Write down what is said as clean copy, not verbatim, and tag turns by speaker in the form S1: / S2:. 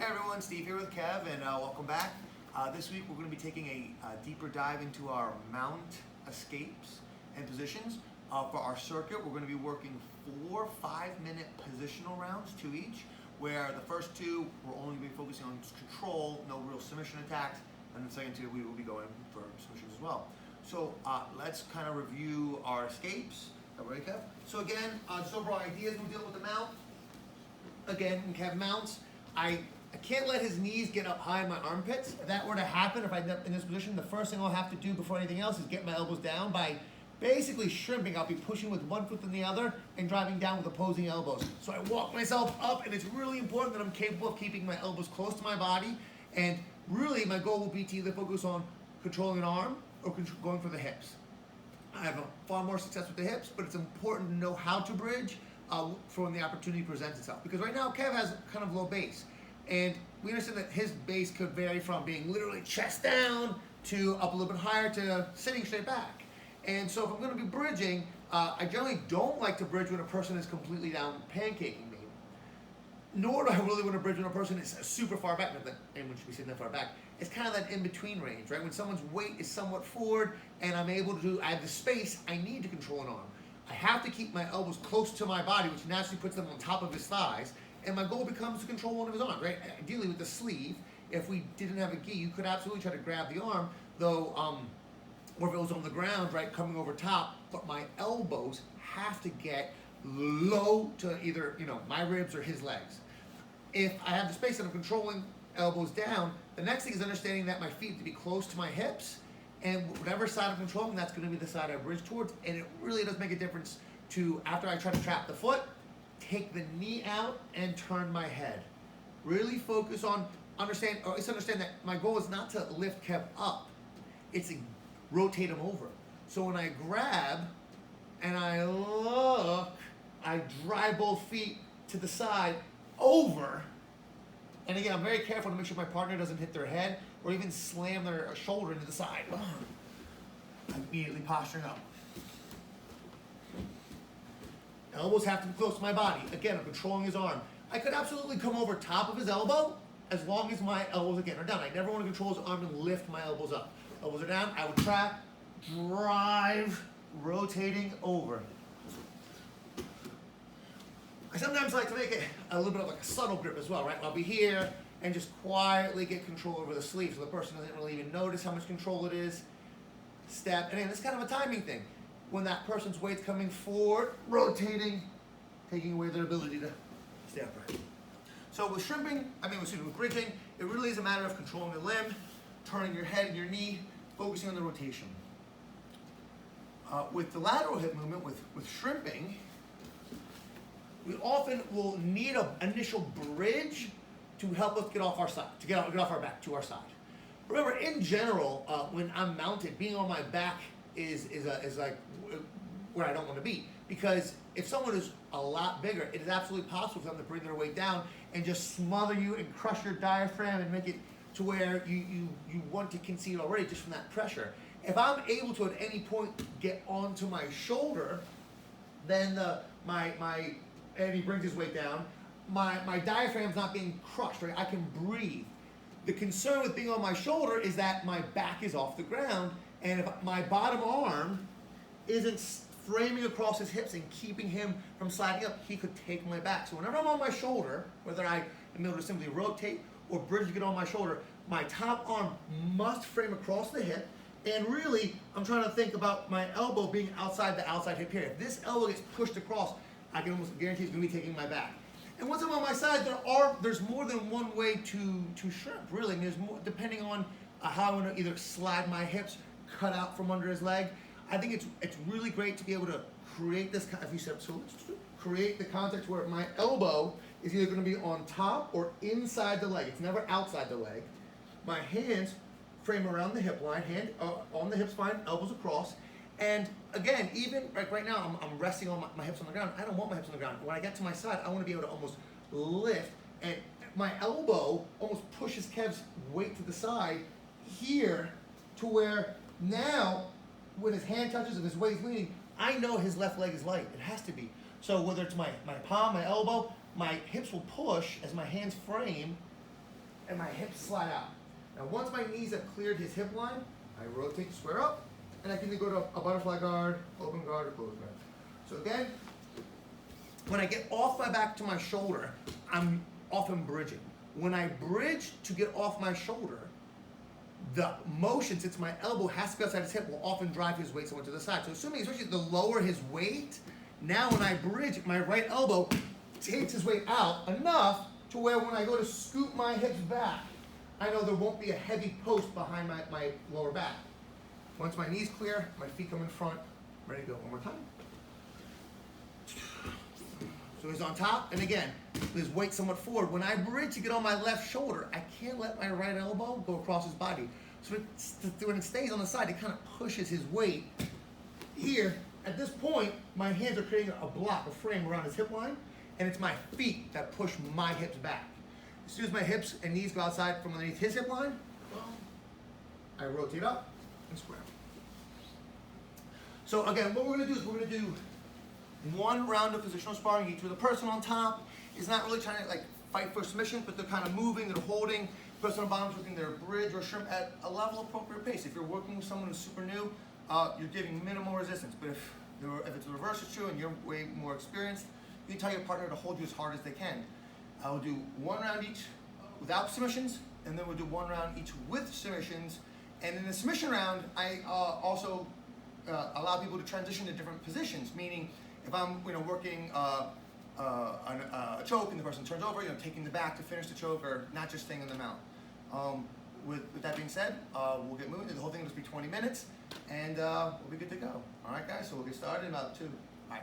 S1: Hey everyone, Steve here with Kev, and welcome back. This week we're going to be taking a deeper dive into our mount escapes and positions. For our circuit, we're going to be working 4 5-minute positional rounds, 2 each, where the first 2 we're only going to be focusing on control, no real submission attacks, and the second 2 we will be going for submissions as well. So let's kind of review our escapes. All right, Kev? So again, just overall ideas, we deal with the mount. Again, when Kev mounts, I can't let his knees get up high in my armpits. If that were to happen, if I'm in this position, the first thing I'll have to do before anything else is get my elbows down by basically shrimping. I'll be pushing with one foot than the other and driving down with opposing elbows. So I walk myself up, and it's really important that I'm capable of keeping my elbows close to my body. And really, my goal will be to either focus on controlling an arm or going for the hips. I have far more success with the hips, but it's important to know how to bridge for when the opportunity presents itself. Because right now, Kev has kind of low base. And we understand that his base could vary from being literally chest down to up a little bit higher to sitting straight back. And so if I'm going to be bridging, I generally don't like to bridge when a person is completely down pancaking me. Nor do I really want to bridge when a person is super far back. Not that anyone should be sitting that far back. It's kind of that in-between range, right? When someone's weight is somewhat forward and I have the space, I need to control an arm. I have to keep my elbows close to my body, which naturally puts them on top of his thighs. And my goal becomes to control one of his arms, right? Ideally with the sleeve, if we didn't have a gi, you could absolutely try to grab the arm, though, or if it was on the ground, right, coming over top, but my elbows have to get low to either, my ribs or his legs. If I have the space and I'm controlling elbows down, the next thing is understanding that my feet have to be close to my hips, and whatever side I'm controlling, that's going to be the side I bridge towards, and it really does make a difference to, after I try to trap the foot, take the knee out and turn my head. Really focus on understand that my goal is not to lift Kev up, it's to rotate him over. So when I grab and I look, I drive both feet to the side over. And again, I'm very careful to make sure my partner doesn't hit their head or even slam their shoulder into the side. I'm immediately posturing up. Elbows have to be close to my body. Again, I'm controlling his arm. I could absolutely come over top of his elbow as long as my elbows, again, are down. I never want to control his arm and lift my elbows up. Elbows are down. I would trap, drive, rotating over. I sometimes like to make it a little bit of like a subtle grip as well, right? I'll be here and just quietly get control over the sleeve so the person doesn't really even notice how much control it is. Step, and again, it's kind of a timing thing. When that person's weight's coming forward, rotating, taking away their ability to stay upright. So with with bridging, it really is a matter of controlling the limb, turning your head and your knee, focusing on the rotation. With the lateral hip movement, with shrimping, we often will need an initial bridge to help us get off our side, to get off our back to our side. Remember, in general, when I'm mounted, being on my back is like where I don't want to be, because if someone is a lot bigger, it is absolutely possible for them to bring their weight down and just smother you and crush your diaphragm and make it to where you want to concede already just from that pressure. If I'm able to at any point get onto my shoulder, then and he brings his weight down, my diaphragm's not being crushed, right? I can breathe. The concern with being on my shoulder is that my back is off the ground, and if my bottom arm isn't framing across his hips and keeping him from sliding up, he could take my back. So whenever I'm on my shoulder, whether I am able to simply rotate or bridge to get on my shoulder, my top arm must frame across the hip, and really, I'm trying to think about my elbow being outside the outside hip here. If this elbow gets pushed across, I can almost guarantee it's going to be taking my back. And once I'm on my side, there's more than one way to shrimp, really. And there's more, depending on how I want to either slide my hips, cut out from under his leg. I think it's really great to be able to create this, if you said, so create the context where my elbow is either going to be on top or inside the leg. It's never outside the leg. My hands frame around the hip line, hand on the hip spine, elbows across. And again, even right now, I'm resting on my hips on the ground. I don't want my hips on the ground. When I get to my side, I want to be able to almost lift, and my elbow almost pushes Kev's weight to the side here to where now, when his hand touches and his weight's leaning, I know his left leg is light. It has to be. So whether it's my palm, my elbow, my hips will push as my hands frame and my hips slide out. Now once my knees have cleared his hip line, I rotate square up, and I can either go to a butterfly guard, open guard, or closed guard. So again, when I get off my back to my shoulder, I'm often bridging. When I bridge to get off my shoulder, the motion, since my elbow has to go outside his hip, will often drive his weight somewhat to the side. So assuming, especially the lower his weight, now when I bridge, my right elbow takes his weight out enough to where when I go to scoop my hips back, I know there won't be a heavy post behind my lower back. Once my knees clear, my feet come in front, ready to go. One more time. So he's on top, and again, his weight somewhat forward. When I bridge to get on my left shoulder, I can't let my right elbow go across his body. So when it stays on the side, it kind of pushes his weight. Here, at this point, my hands are creating a block, a frame around his hip line, and it's my feet that push my hips back. As soon as my hips and knees go outside from underneath his hip line, I rotate up and square. So again, what we're going to do is we're going to do one round of positional sparring each with a person on top. Is not really trying to like fight for submission, but they're kind of moving, they're holding. Person on bottom's working their bridge or shrimp at a level appropriate pace. If you're working with someone who's super new, you're giving minimal resistance. But if it's the reverse is true and you're way more experienced, you can tell your partner to hold you as hard as they can. I'll do one round each without submissions, and then we'll do one round each with submissions. And in the submission round, I also allow people to transition to different positions, meaning if I'm working a choke and the person turns over, taking the back to finish the choke, or not just staying in the mount. With that being said, we'll get moving. The whole thing will just be 20 minutes, and we'll be good to go. All right, guys, so we'll get started in about 2. All right.